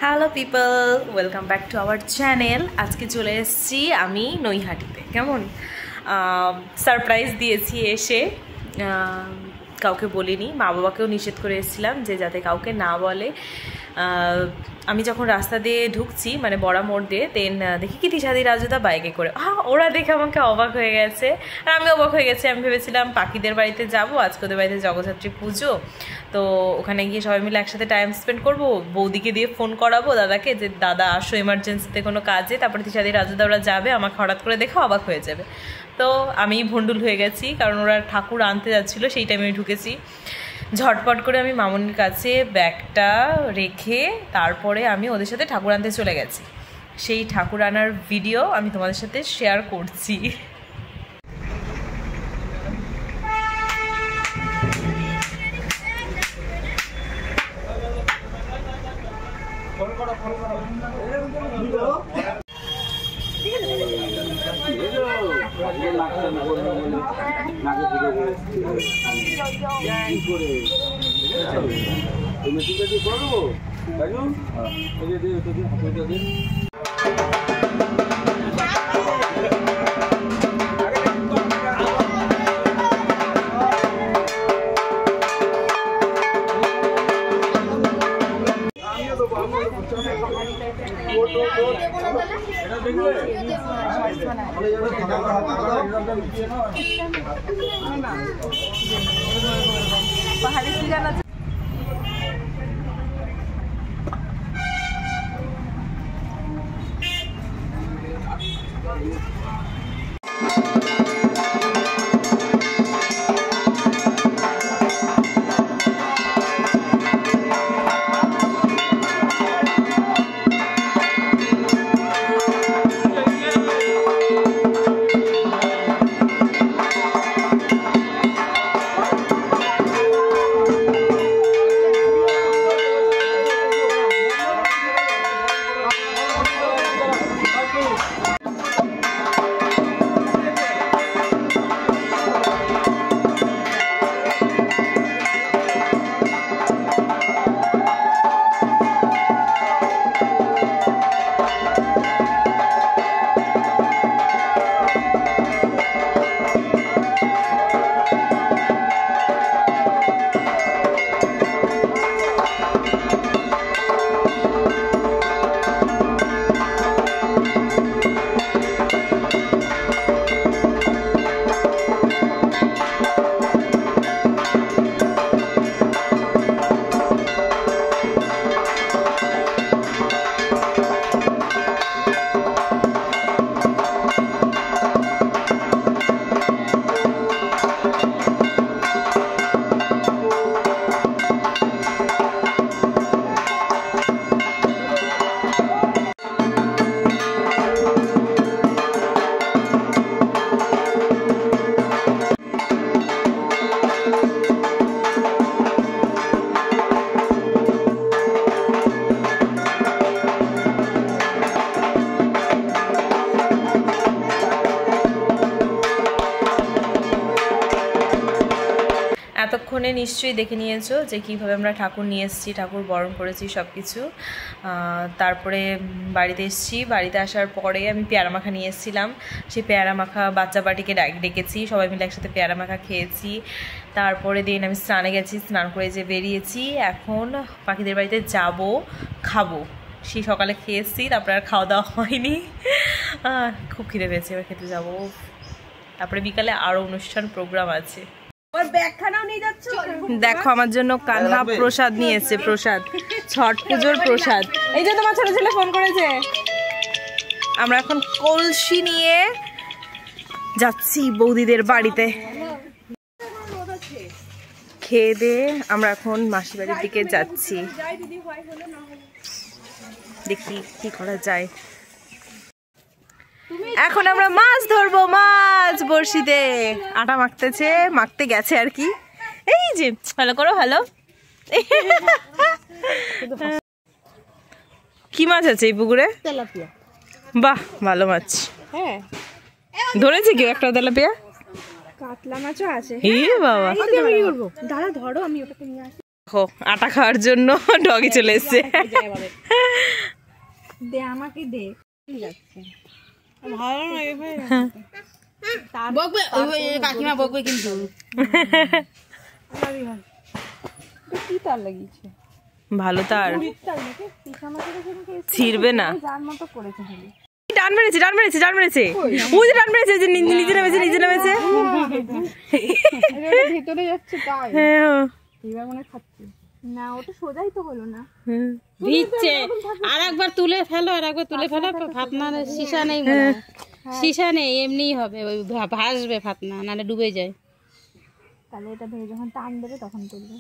Hello people, welcome back to our channel. আজকে চলে এসেছি আমি নৈহাটিতে। কেমন সারপ্রাইজ দিয়েছি এসে, কাউকে বলিনি, মা বাবাকেও নিষেধ করে এসেছিলাম যে যাতে কাউকে না বলে। আমি যখন রাস্তা দিয়ে ঢুকছি, মানে বড়া মোড় দিয়ে, দেন দেখি কি তিশাদি রাজুদা বাইকে করে। ওরা দেখে আমাকে অবাক হয়ে গেছে আর আমি অবাক হয়ে গেছি। আমি ভেবেছিলাম পাখিদের বাড়িতে যাব, আজকে ওদের বাড়িতে জগদ্ধাত্রী পুজো, তো ওখানে গিয়ে সবাই মিলে একসাথে টাইম স্পেন্ড করবো। বৌদিকে দিয়ে ফোন করাবো দাদাকে যে দাদা আসো এমার্জেন্সিতে কোনো কাজে, তারপরে তিশাদি রাজুদা ওরা যাবে, আমাকে হঠাৎ করে দেখে অবাক হয়ে যাবে। তো আমি ভন্ডুল হয়ে গেছি, কারণ ওরা ঠাকুর আনতে যাচ্ছিলো, সেই টাইমে আমি ঢুকেছি। ঝটপট করে আমি মামনির কাছে ব্যাগটা রেখে তারপরে আমি ওদের সাথে ঠাকুর আনতে চলে গেছি। সেই ঠাকুর আনার ভিডিও আমি তোমাদের সাথে শেয়ার করছি। পাহাড়ি কি গান আছে? এতক্ষণে নিশ্চয়ই দেখে নিয়েছো যে কীভাবে আমরা ঠাকুর নিয়ে এসেছি, ঠাকুর বরণ করেছি সব কিছু। তারপরে বাড়িতে এসেছি, বাড়িতে আসার পরে আমি পেয়ারা মাখা নিয়ে এসেছিলাম। সেই পেয়ারা মাখা বাচ্চা বাটিকে ডেকেছি, সবাই মিলে একসাথে পেয়ারা মাখা খেয়েছি। তারপরে দিন আমি স্নানে গেছি, স্নান করে যে বেরিয়েছি, এখন পাখিদের বাড়িতে যাব, খাবো। সেই সকালে খেয়েছি, তারপরে আর খাওয়া দাওয়া হয়নি, খুব খিদে পেয়েছে, এবার খেতে যাবো। তারপরে বিকালে আরও অনুষ্ঠান প্রোগ্রাম আছে। দেখো আমার জন্য কানহা প্রসাদ নিয়ে এসেছে, প্রসাদ, ছট পুজোর প্রসাদ। এই যে তোমার ছোট ছেলে ফোন করেছে। আমরা এখন কলসি নিয়ে যাচ্ছি বৌদিদের বাড়িতে। খেয়ে দিয়ে আমরা এখন মাসির বাড়ির দিকে যাচ্ছি, দেখি কি করা যায়। এখন আমরা মাছ ধরবো, মাছ বড়শিতে। আটা মাখতে গেছে আর কি। এই যে ভালো করো, হ্যালো। কি মাছ আছে এই পুকুরে? তেলাপিয়া। বাহ, ভালো মাছ। হ্যাঁ, ধরেছে কেউ একটা তেলাপিয়া? কাতলা মাছও আছে। এই বাবা, আমি কি করব? দাদা ধরো, আমি ওটাকে নিয়ে আসি। দেখো আটা খাওয়ার জন্য ডগি চলে এসছে। দে আমাকে দে। ভালো লাগে কাকিমা বকবে কিন্তু কি তার লাগিয়েছে ভালো তার ছিড়বে না। টান মেরেছে টান মেরেছে টান মেরেছে ওই যে টান মেরেছে যে নিজে নেমেছে নিজে নেমেছে ভেতরে যাচ্ছে তাই এবার মনে খাচ্ছে না ওটা সোজাই তো হলো না ভিজছে আর একবার তুলে ফেলো আর একবার তুলে ফেলো ফাতনা সীসা নেই মনে সীসা নেই এমনিই হবে ওই ভাসবে ফাতনা নালে ডুবে যায় তাহলে এটা ধরে যখন টান দেবে তখন তুলবে।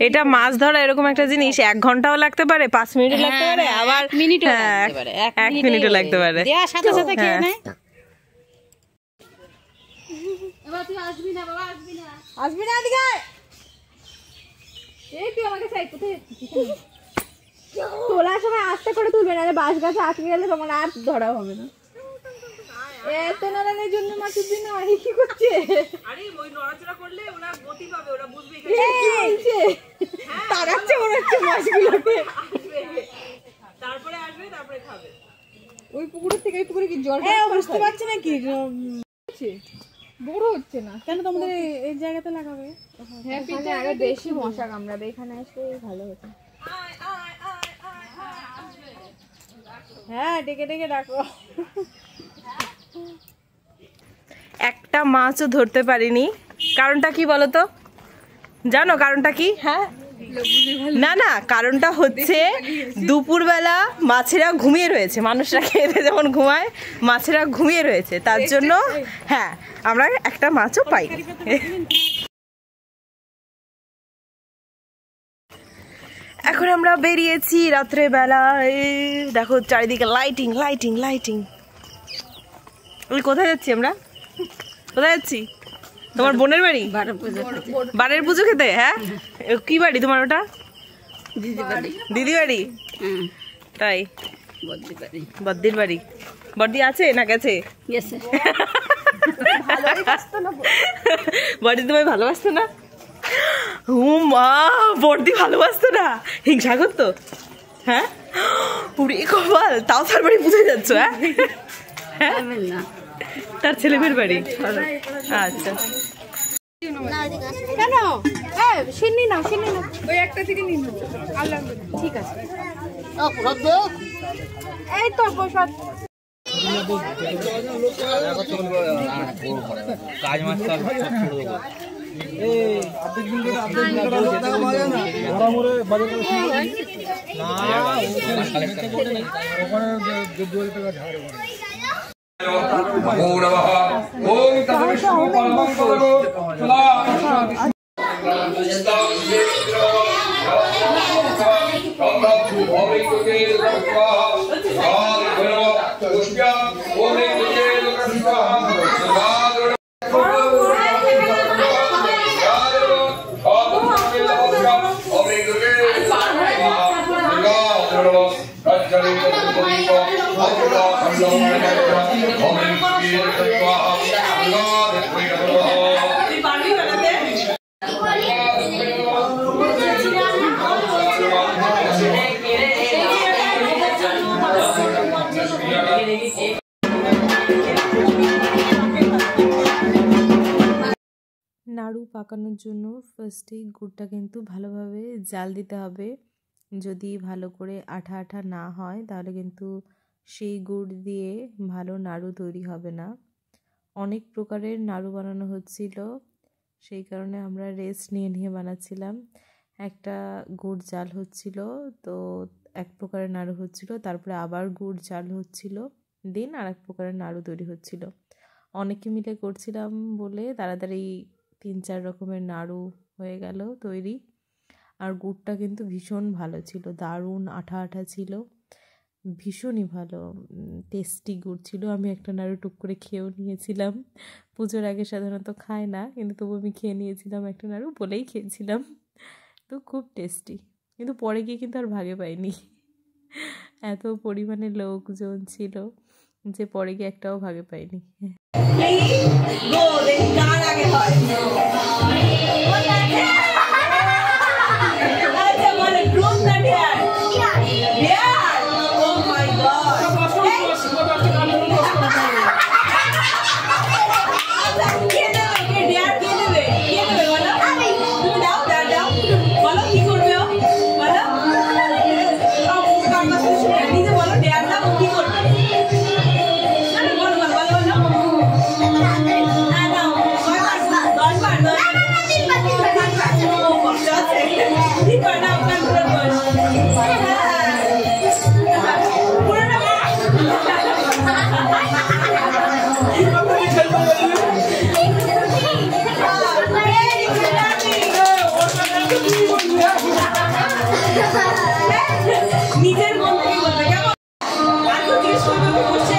এটা মাছ ধরা এরকম একটা জিনিস 1 ঘন্টাও লাগতে পারে 5 মিনিটও লাগতে পারে আবার 1 মিনিটও লাগতে পারে দেওয়ার সাথে সাথে খেয়ে নেয়। এবার তুই আসবি না বাবা আসবি না এদিকে এই তুই আমাকে চাই কোথায় তোলার সময় আস্তে করে তুলবে না বাঁশ গাছে আটকে গেলে তোমার আর ধরা হবে না। এত নারায়ণের জন্য মাছ তুলবি না কি করছে আরে ওই নড়াচড়া করলে ওরা গতি পাবে ওরা বুঝবে তাড়াচ্ছে ওরা মাছগুলোকে তারপরে আসবে তারপরে খাবে। ওই পুকুরের থেকে এই পুকুরে কি জল বুঝতে পারছি না কি বড় হচ্ছে না কেন তোমাদের এই জায়গাতে লাগাবে হ্যাঁ আগে বেশি মশা কামড়াবে এখানে আসলে ভালো হতো। হ্যাঁ ডেকে ডেকে ডাকো। একটা মাছও ধরতে পারিনি কারণটা কি বলো তো জানো কারণটা কি? হ্যাঁ না না কারণটা হচ্ছে দুপুরবেলা মাছেরা ঘুমিয়ে রয়েছে মানুষরা খেতে যেমন ঘুমায় মাছেরা ঘুমিয়ে রয়েছে তার জন্য হ্যাঁ আমরা একটা মাছও পাই। এখন আমরা বেরিয়েছি রাত্রেবেলা দেখো চারিদিকে লাইটিং লাইটিং লাইটিং। ওই কোথায় যাচ্ছি আমরা কোথায় যাচ্ছি? তোমার বোনের বাড়ি বাড়ির পুজো খেতে? হ্যাঁ কি বাড়ি তোমার ওটা? দিদি বাড়ি তাই বদ্দির বাড়ি। বদ্দি আছে না গেছে? বদ্দি তোমায় ভালোবাসতো না? ও মা বদ্দি ভালোবাসতো না হিংসা করতো? হ্যাঁ পুরি কপাল তাও তার বাড়ি পুজো যাচ্ছ? হ্যাঁ তার ছেলে মেয়ের বাড়ি আচ্ছা কেন সিন্নি নাও সিন্নি নাও ওই একটা থেকে নিন আল্লাহ ঠিক আছে এই তো প্রসাদ কাজ মাছ নাড়ু পাকানোর জন্য ফার্স্টে গুড়টা কিন্তু ভালোভাবে জাল দিতে হবে। যদি ভালো করে আঠা আঠা না হয় তাহলে কিন্তু সেই গুড় দিয়ে ভালো নাড়ু তৈরি হবে না। অনেক প্রকারের নাড়ু বানানো হচ্ছিল, সেই কারণে আমরা রেস্ট নিয়ে নিয়ে বানাচ্ছিলাম। একটা গুড় জাল হচ্ছিল, তো এক প্রকারের নাড়ু হচ্ছিল, তারপরে আবার গুড় জাল হচ্ছিল, দেন আর এক প্রকারের নাড়ু তৈরি হচ্ছিল। অনেকে মিলে করছিলাম বলে তাড়াতাড়ি 3-4 রকমের নাড়ু হয়ে গেল তৈরি। আর গুড়টা কিন্তু ভীষণ ভালো ছিল, দারুণ আঠা আঠা ছিল, ভীষণই ভালো টেস্টি গুড় ছিল। আমি একটা নাড়ু টুক করে খেয়েও নিয়েছিলাম। পুজোর আগে সাধারণত খায় না, কিন্তু তবু আমি খেয়ে নিয়েছিলাম একটা নাড়ু, বলেই খেয়েছিলাম। তো খুব টেস্টি, কিন্তু পরে গিয়ে কিন্তু আর ভাগে পাইনি। এত পরিমাণে লোকজন ছিল যে পরে গিয়ে একটাও ভাগে পাইনি। নিজের মন থেকে বলবে কেমন? আর তো জিজ্ঞেস করবে বসে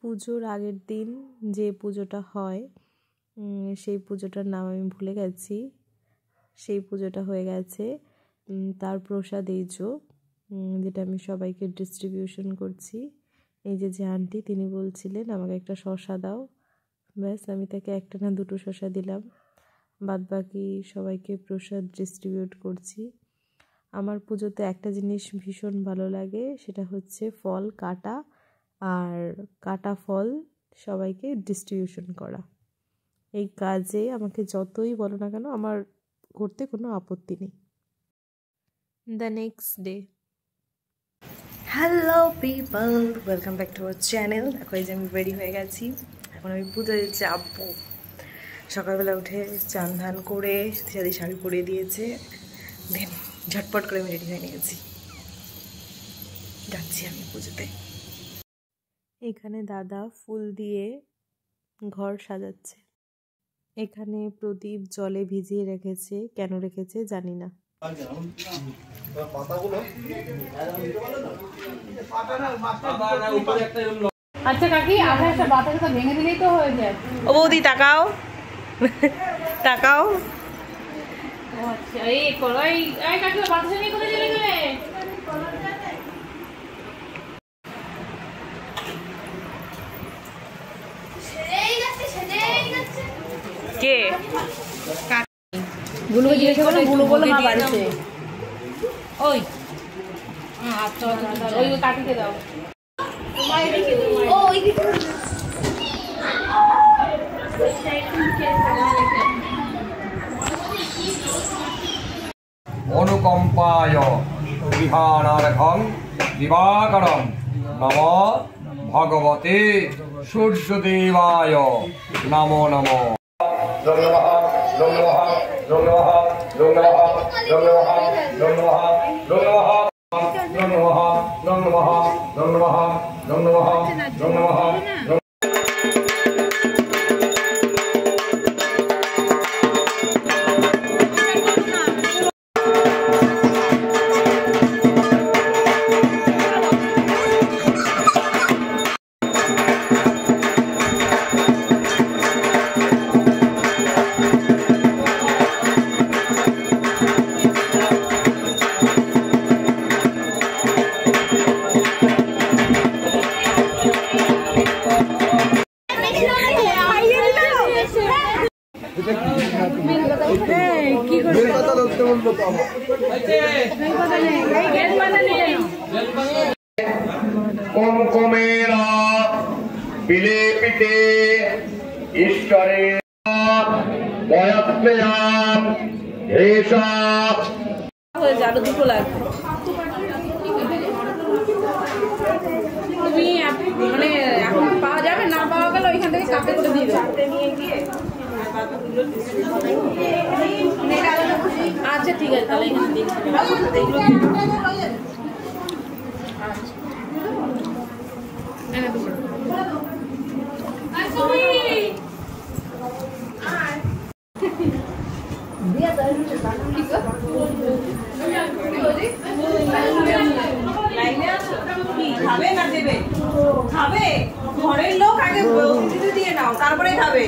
পুজোর আগের দিন যে পুজোটা হয় সেই পুজোটার নাম আমি ভুলে গেছি, সেই পুজোটা হয়ে গেছে। তার প্রসাদ এই যেটা আমি সবাইকে ডিস্ট্রিবিউশন করছি। এই যে আন্টি তিনি বলছিলেন আমাকে একটা শসা দাও, ব্যাস আমি তাকে একটা না দুটো শসা দিলাম, বাদ বাকি সবাইকে প্রসাদ ডিস্ট্রিবিউট করছি। আমার পুজোতে একটা জিনিস ভীষণ ভালো লাগে, সেটা হচ্ছে ফল কাটা আর কাটা ফল সবাইকে ডিস্ট্রিবিউশন করা। এই কাজে আমাকে যতই বলো না কেন আমার করতে কোনো আপত্তি নেই। The next day. Hello people, welcome back to our channel. দেখো এই যে আমি রেডি হয়ে গেছি, এখন আমি পুজোয় যাবো। সকালবেলা উঠে চান ধান করে দিদি শাড়ি পরিয়ে দিয়েছে, দেন ঝটপট করে আমি রেডি হয়ে নিয়েছি, যাচ্ছি আমি পুজোতে। এখানে দাদা ফুল দিয়ে ঘর সাজাচ্ছে। এখানে প্রদীপ জলে ভিজিয়ে রেখেছে, কেন রেখেছে জানি না। আচ্ছা কাকি, আপনার একটা বাতাসটা ভেঙে দিলেই তো হয়ে যায়। ও বৌদি তাকাও তাকাও। আচ্ছা এই করো, এই কাকি বাতাসা নিয়ে কোথায় চলে গেলে? কে বুলু জিজ্ঞেস করো, বুলু বলে মা বাড়িতে। ওই আচ্ছা ওই কাটিতে দাও। অনুকম্পায় বিহানার্ঘং দিবাকরং নমো ভগবতে সূর্যদেবায় নমো নমো। কুমকুমেনা বিলেপিতে ঈশ্বরে বয়স্মেয়াম হেষা হয়েছে, আরো দুটো লাগবে। তুমি মানে এখন পাওয়া যাবে, না পাওয়া গেলে ওইখান থেকে কাপে করে দিয়ে দেবো। আচ্ছা ঠিক আছে, তাহলে এখানে খাবে না দেবে? খাবে, ঘরের লোক আগে দিয়ে নাও, তারপরে খাবে।